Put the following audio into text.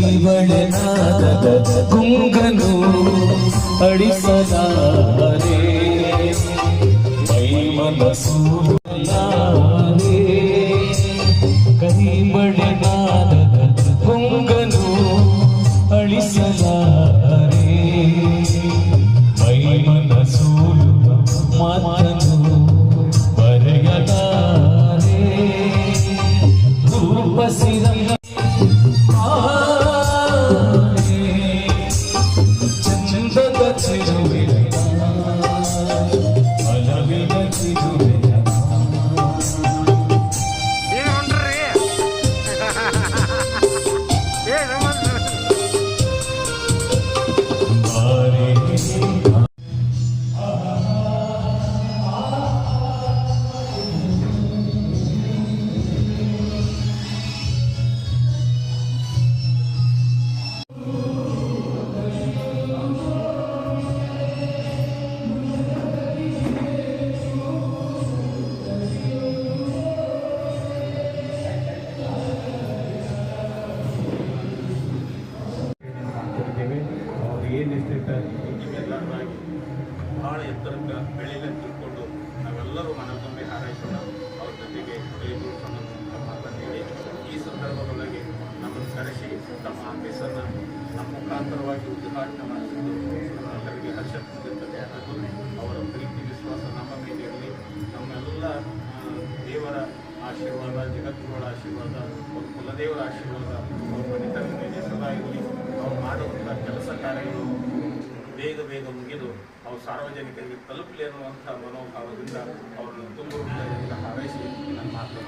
ಕೈವಳನಾದದ ಗುಂಗನು ಅಳಿಸಲಾರೆ ಮೈ ಮನಸ್ಸು ಕೈವಳನಾದದ ಗುಂಗನು ಅಳಿಸಲಾರೆ ಮೈ ಮನಸ್ಸು ಮಾತನು ಬರೆಯಲಾರೆ ರೂಪಸಿರ ಚಂದದ ಚಿರುವಿನ ಅಲವಿನ ಚಿರುವಿನ ನಿಮ್ಮೆಲ್ಲರಾಗಿ ಬಹಳ ಎತ್ತರಕ್ಕೆ ಬೆಳೆಯಲು ತಿಳ್ಕೊಂಡು ನಾವೆಲ್ಲರೂ ಮನತೊಂಬೆ ಹಾರೈಸೋಣ. ಅವ್ರ ಜೊತೆಗೆ ಬೆಳೆದು ಸಂಬಂಧ ಮಾತನಾಡಿ ಈ ಸಂದರ್ಭದೊಳಗೆ ನಮ್ಮನ್ನು ಕರೆಸಿ ತಮ್ಮ ಆಫೀಸನ್ನು ನಮ್ಮ ಮುಖಾಂತರವಾಗಿ ಉದ್ಘಾಟನೆ ಮಾಡಿಸಿದ್ದು ನಮ್ಮೆಲ್ಲರಿಗೆ ಹರ್ಷ ತಂದಿರುತ್ತದೆ. ಅನ್ನೋದು ಅವರ ಪ್ರೀತಿ ವಿಶ್ವಾಸ ನಮ್ಮ ಮೇಲೆ ಇರಲಿ. ನಮ್ಮೆಲ್ಲ ದೇವರ ಆಶೀರ್ವಾದ, ಜಗತ್ತುಗಳ ಆಶೀರ್ವಾದ, ಅವ್ರ ಕುಲದೇವರ ಆಶೀರ್ವಾದ ಅವ್ರ ಮನೆತರ ಮೇಲೆ ಸದಾ ಇರಲಿ. ಅವ್ರು ಮಾಡುವಂಥ ಕೆಲಸ ಕಾರ್ಯಗಳು ಬೇಗ ಮುಗಿದು ಅವ್ರು ಸಾರ್ವಜನಿಕರಿಗೆ ತಲುಪಲಿ ಅನ್ನುವಂಥ ಮನೋಭಾವದಿಂದ ಅವ್ರನ್ನ ತುಂಬ ಹಾರೈಸಿ ನನ್ನ ಮಾತು